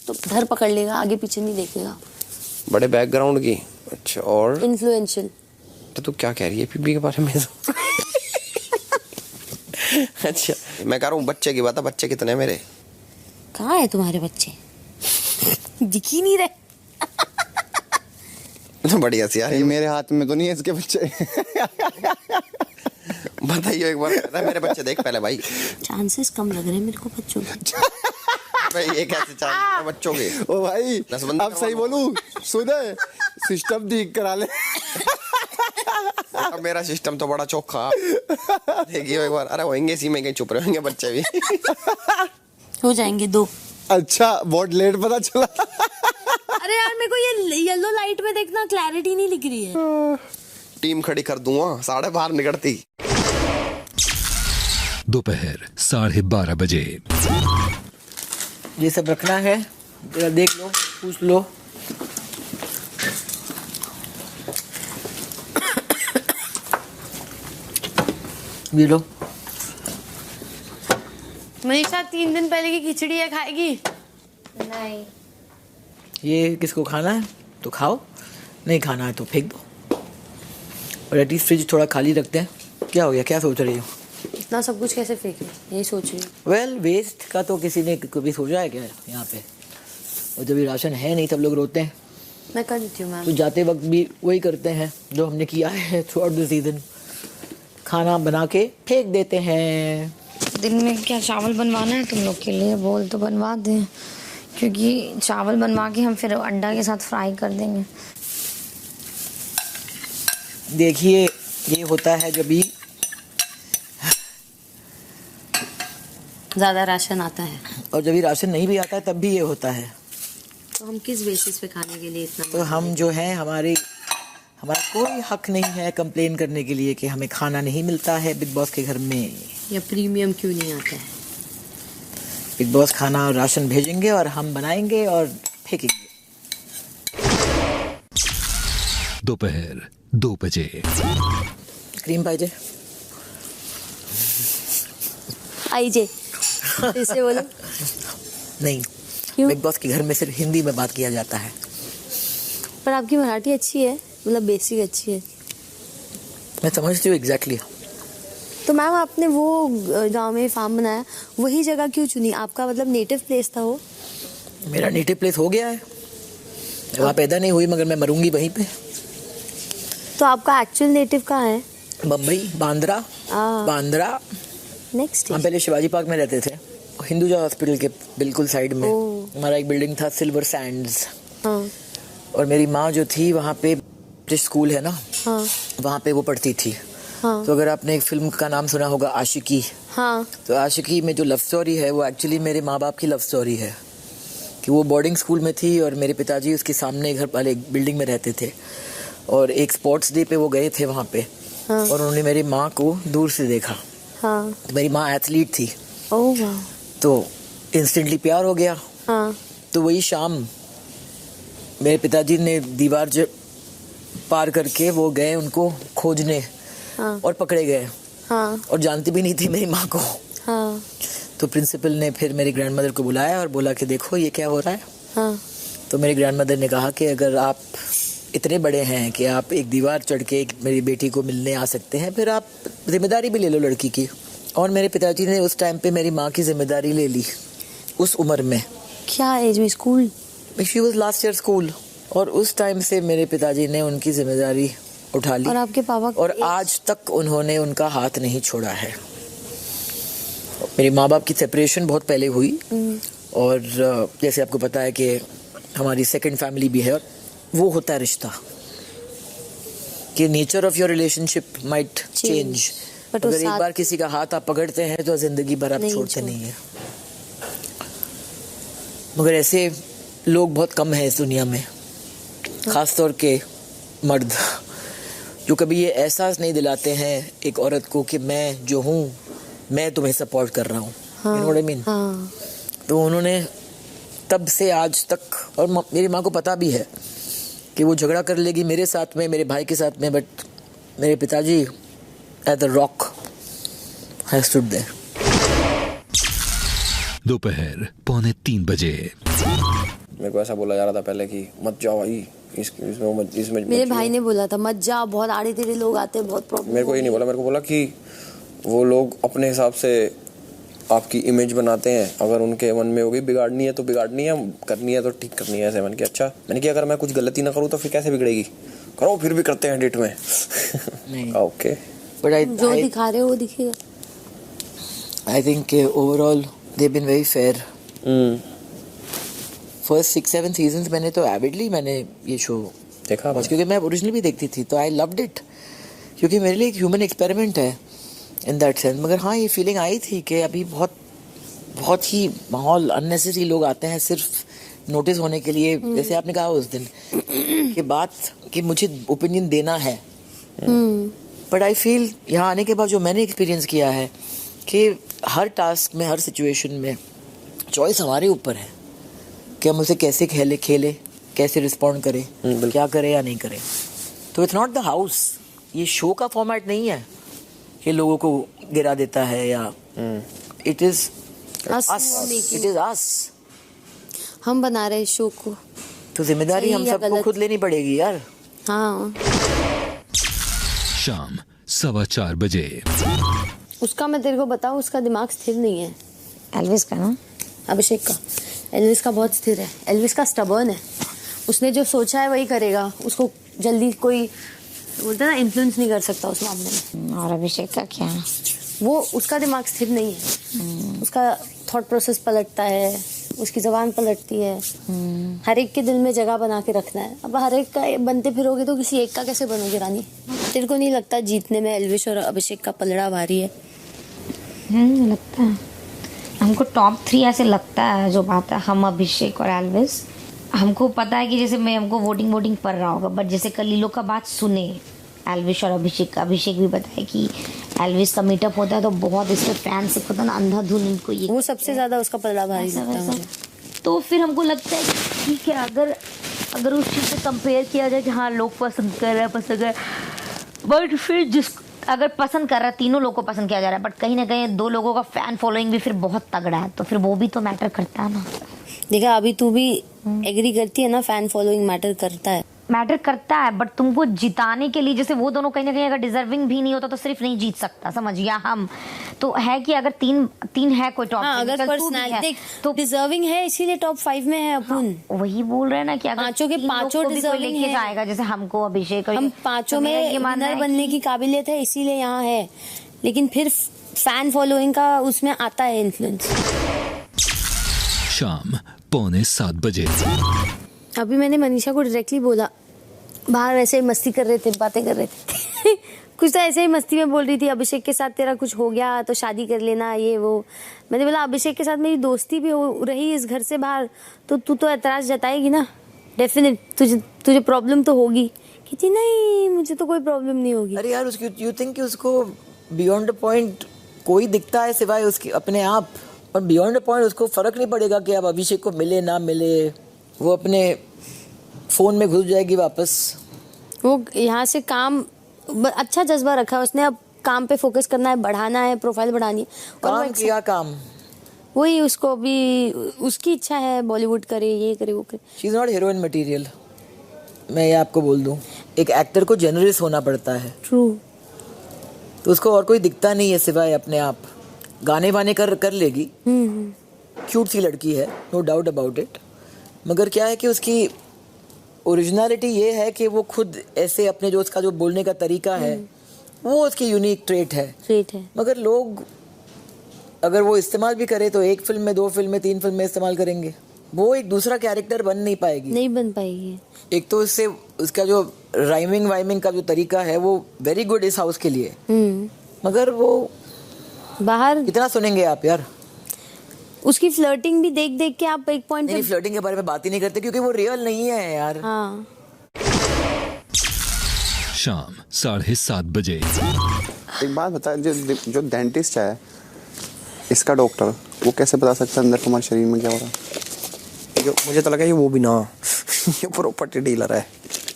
तो धर पकड़ लेगा, आगे पीछे नहीं देखेगा। बड़े बैकग्राउंड की। अच्छा, और इन्फ्लुएंशियल। तो तू क्या कह रही है पीपी के बारे में? अच्छा, मैं कह रहा हूँ बच्चे की बात है। बच्चे कितने मेरे? कहाँ है तुम्हारे बच्चे? दिख ही नहीं रहे। तो बढ़िया सी यार, मेरे हाथ में तो नहीं है इसके बच्चे। बताइए एक बार, मेरे बच्चे देख पहले भाई। चांसेस कम लग रहे हैं मेरे को बच्चों के। भाई ये कैसे चांसेस बच्चों के? ओ भाई अब सही बोलूं, सुने सिस्टम ठीक करा ले। अब मेरा सिस्टम तो बड़ा चोखा। देखिए एक बार, अरे होंगे इसी में, कहीं चुप रहे होंगे बच्चे भी। हो जाएंगे 2। अच्छा, बहुत लेट पता चला। अरे यार मेरे को ये येलो लाइट में देखना क्लैरिटी नहीं दिख रही है। टीम खड़ी कर दूंगा, 12:30 निकलती। दोपहर 12:30 बजे। ये सब रखना है, जरा देख लो, पूछ लो। ये लो। मनीषा 3 दिन पहले की खिचड़ी है, खाएगी? नहीं। ये किसको खाना है तो खाओ, नहीं खाना है तो फेंक दो। और एटलीस्ट फ्रिज थोड़ा खाली रखते हैं। क्या हो गया, क्या सोच रही हो? इतना सब कुछ कैसे फेंके, यही सोच रही हूँ। वेल, वेस्ट का तो किसी ने कभी सोचा है क्या यहाँ पे? और जब ये राशन है नहीं, सब लोग रोते हैं। मैं कर देती हूँ मैम। तो जाते वक्त भी वही करते हैं जो हमने किया है थ्रू आउट द सीजन। खाना बना के फेंक देते हैं। दिन में क्या चावल बनवाना है तुम लोग के लिए? बोल तो बनवा दें, क्योंकि चावल बनवा के हम फिर अंडा के साथ फ्राई कर देंगे। देखिए, ये होता है जब भी ज्यादा राशन आता है, और जब भी राशन नहीं भी आता है तब भी ये होता है। तो हम किस बेसिस पे खाने के लिए इतना? तो हम जो है, हमारा कोई हक नहीं है कंप्लेन करने के लिए कि हमें खाना नहीं मिलता है बिग बॉस के घर में। या प्रीमियम क्यों नहीं आता है? बिग बॉस खाना और राशन भेजेंगे और हम बनाएंगे और फेंकेंगे। दोपहर 2 बजे। क्रीम पाइजे आइजे इसे बोलो। नहीं, क्यों? बिग बॉस के घर में सिर्फ हिंदी में बात किया जाता है। पर आपकी मराठी अच्छी है, मतलब बेसिक अच्छी है। मैं समझती हूँ एग्जैक्टली। तो मैम आपने वो गांव में फार्म बनाया, वही जगह क्यों चुनी? आपका मतलब नेटिव प्लेस था वो? मेरा नेटिव प्लेस हो गया है, मैं वहाँ पैदा नहीं हुई मगर मैं मरूंगी वहीं पे। तो आपका एक्चुअल नेटिव कहाँ है? बम्बई, बांद्रा। बांद्रा नेक्स्ट। हम पहले शिवाजी पार्क में रहते थे, हिंदुजा हॉस्पिटल के बिल्कुल साइड में। हमारा एक बिल्डिंग था सिल्वर सैंड्स। हाँ। और मेरी माँ जो थी वहाँ पे, जो स्कूल है ना, हाँ। वहाँ पे वो पढ़ती थी। हाँ। तो अगर आपने एक फिल्म का नाम सुना होगा आशिकी, हाँ। तो आशिकी में जो लव स्टोरी है वो एक्चुअली मेरे माँ बाप की लव स्टोरी है। कि वो बोर्डिंग स्कूल में थी और मेरे पिताजी उसके सामने घर वाले बिल्डिंग में रहते थे। और एक स्पोर्ट्स डे पे वो गए थे वहाँ पे। हाँ। और उन्होंने मेरी माँ को दूर से देखा। हाँ। तो मेरी माँ एथलीट थी। ओह वाह। तो इंस्टेंटली प्यार हो गया। हाँ। तो वही शाम मेरे पिताजी ने दीवार पार करके वो गए उनको खोजने। हाँ। और पकड़े गए। हाँ। और जानती भी नहीं थी मेरी माँ को। हाँ। तो प्रिंसिपल ने फिर मेरी ग्रैंडमदर को बुलाया और बोला कि देखो ये क्या हो रहा है। हाँ। तो मेरी ग्रैंडमदर ने कहा कि अगर आप इतने बड़े हैं कि आप एक दीवार चढ़ के मेरी बेटी को मिलने आ सकते हैं, फिर आप जिम्मेदारी भी ले लो लड़की की। और मेरे पिताजी ने उस टाइम पे मेरी माँ की जिम्मेदारी ले ली उस उम्र में। क्या एज में? School? She was last year school. और उस टाइम से मेरे पिताजी ने उनकी जिम्मेदारी उठा ली। और आपके पापा? और आज तक उन्होंने उनका हाथ नहीं छोड़ा है। मेरे माँ बाप की सेपरेशन बहुत पहले हुई। और जैसे आपको पता है कि हमारी सेकंड फैमिली भी है, और वो होता है रिश्ता कि nature of your relationship might change. अगर एक बार किसी का हाथ आप पकड़ते हैं तो जिंदगी भर आप छोड़ते नहीं है। मगर ऐसे लोग बहुत कम हैं इस दुनिया में, खास तौर के मर्द, जो कभी ये एहसास नहीं दिलाते हैं एक औरत को कि मैं जो हूँ मैं तुम्हें सपोर्ट कर रहा हूँ। You know what I mean? हाँ। तो उन्होंने तब से आज तक, और मेरी माँ को पता भी है कि वो झगड़ा कर लेगी मेरे साथ में, मेरे भाई के साथ में, बट मेरे पिताजी at the rock have stood there. दोपहर 2:45 बजे। मेरे को ऐसा बोला जा रहा था पहले कि मत जाओ भाई इसमें मेरे भाई ने बोला था मत जा, बहुत आड़े टेढ़े लोग आते हैं, बहुत प्रॉब्लम। मेरे को ये नहीं बोला, मेरे को बोला कि वो लोग अपने हिसाब से आपकी इमेज बनाते हैं, अगर उनके मन में होगी बिगाड़नी है तो बिगाड़नी है, करनी है तो ठीक करनी है। ऐसे मैंने कहा अच्छा, मैंने कहा अगर मैं कुछ गलती ना करूँ तो फिर कैसे बिगड़ेगी, करो फिर भी करते हैं डेट में। ओके बट जो दिखा रहे हो वो दिखेगा। I think overall they been very fair. First 6-7 seasons मैंने तो एविडली मैंने ये शो देखा बस, क्योंकि मैं ओरिजिनल भी देखती थी तो आई लव्ड इट, क्योंकि मेरे लिए एक ह्यूमन एक्सपेरिमेंट है इन दैट सेंस। मगर हाँ, ये फीलिंग आई थी कि अभी बहुत ही माहौल अननेसेसरी लोग आते हैं सिर्फ नोटिस होने के लिए। जैसे आपने कहा उस दिन कि बात कि मुझे ओपिनियन देना है, बट आई फील यहाँ आने के बाद जो मैंने एक्सपीरियंस किया है कि हर टास्क में, हर सिचुएशन में चॉइस हमारे ऊपर है कि हम उसे कैसे खेले, कैसे रिस्पॉन्ड करें, क्या करें या नहीं करें। तो इट्स नॉट द हाउस, ये शो का फॉर्मेट नहीं है कि लोगों को गिरा देता है या इट इज अस। हम बना रहे शो को, तो जिम्मेदारी हम सबको खुद लेनी पड़ेगी यार। हाँ। शाम 4:15 बजे। उसका मैं तेरे को बताऊं, उसका दिमाग स्थिर नहीं है। एल्विस का ना, अभिषेक का। एल्विस का बहुत स्थिर है, एल्विस का स्टबर्न है, उसने जो सोचा है वही करेगा, उसको जल्दी कोई बोलते ना इन्फ्लुएंस नहीं कर सकता उस मामले में। और अभिषेक का क्या, वो उसका दिमाग स्थिर नहीं है, उसका थॉट प्रोसेस पलटता है, उसकी जबान पलटती है। हर एक के दिल में जगह बना के रखना है। अब हर एक का बनते फिरोगे तो किसी एक का कैसे बनोगे रानी? तेरे को नहीं लगता जीतने में एल्विश और अभिषेक का पलड़ा भारी है? लगता है हमको टॉप 3 ऐसे लगता है। जो बात है, हम अभिषेक और एल्विस, हमको पता है कि जैसे मैं हमको वोटिंग पड़ रहा होगा, बट जैसे कल लोग का बात सुने एल्विश और अभिषेक भी बताए कि एल्विस का मीटअप होता है तो बहुत इसके फैन से पता ना अंधाधुन इनको ये वो सबसे ज्यादा उसका पलड़ा भारी लगता है मुझे। तो फिर हमको लगता है कि ठीक है, अगर उस चीज़ से कंपेयर किया जाए कि हाँ लोग पसंद कर रहे हैं, बट फिर अगर पसंद कर रहा है, तीनों लोगों को पसंद किया जा रहा है, बट कहीं ना कहीं 2 लोगों का फैन फॉलोइंग भी फिर बहुत तगड़ा है, तो फिर वो भी तो मैटर करता है ना। देखा, अभी तू भी एग्री करती है ना, फैन फॉलोइंग मैटर करता है, बट तुमको जिताने के लिए जैसे वो दोनों कहीं ना कहीं अगर डिजर्विंग भी नहीं होता तो सिर्फ नहीं जीत सकता, समझ गया? हम तो है कि अगर तीन है कोई टॉप, अगर पर्सनालिटी तो डिजर्विंग है, इसीलिए टॉप 5 में है अपन। वही बोल रहे हैं ना कि अगर पांचों के पांचों डिजर्विंग लेके जाएगा, जैसे हमको अभिषेक, हम पांचों में विनर बनने की काबिलियत है, इसीलिए यहाँ है। लेकिन फिर फैन फॉलोइंग का उसमें आता है इन्फ्लुएंस। शाम 6:45 बजे। अभी मैंने मनीषा को डायरेक्टली बोला, बाहर वैसे ही मस्ती कर रहे थे, बातें कर रहे थे कुछ तो ऐसे ही मस्ती में बोल रही थी, अभिषेक के साथ तेरा कुछ हो गया तो शादी कर लेना, ये वो। मैंने बोला अभिषेक के साथ मेरी दोस्ती भी हो रही इस घर से बाहर, तो तू तो एतराज जताएगी ना, डेफिनेट तुझे प्रॉब्लम तो होगी। कहती नहीं, मुझे तो कोई प्रॉब्लम नहीं होगी। अरे यार, उसकी यू थिंक कि उसको बियॉन्ड पॉइंट कोई दिखता है सिवाय उसके अपने आप, और बियॉन्ड पॉइंट उसको फर्क नहीं पड़ेगा कि अब अभिषेक को मिले ना मिले, वो अपने फोन में घुस जाएगी वापस। वो यहाँ से काम अच्छा जज्बा रखा है उसने, अब काम पे फोकस करना है, बढ़ाना है, प्रोफाइल बढ़ानी है। काम किया काम, वही उसको भी उसकी इच्छा है, बॉलीवुड करे, ये करे, वो करे। She is not heroine material. मैं ये आपको बोल दूं, एक एक्टर को जेनरस होना पड़ता है। ट्रू। तो उसको और कोई दिखता नहीं है सिवाय अपने आप। गाने वाने कर लेगी, क्यूट सी लड़की है, नो डाउट अबाउट इट, मगर क्या है कि उसकी ओरिजिनलिटी ये है कि वो खुद ऐसे अपने जो उसका जो बोलने का तरीका है वो उसकी यूनिक ट्रेट है। मगर लोग अगर वो इस्तेमाल भी करे तो 1 फिल्म में, 2 फिल्म में, 3 फिल्म में इस्तेमाल करेंगे, वो एक दूसरा कैरेक्टर बन पाएगी। एक तो इससे उसका जो राइमिंग वाइमिंग का जो तरीका है वो वेरी गुड इस हाउस के लिए, मगर वो बाहर कितना सुनेंगे आप यार? उसकी फ्लर्टिंग भी देख के आप एक पॉइंट नहीं, फ्लर्टिंग के बारे में बात ही नहीं करते क्योंकि वो रियल नहीं है यार। हाँ। शाम 7:30 बजे। एक बात बता, जो डेंटिस्ट है इसका डॉक्टर, वो कैसे बता सकता है अंदर तुम्हारे शरीर में क्या हो रहा है? मुझे तो लगा ये वो भी ना ये प्रॉपर्टी डीलर है।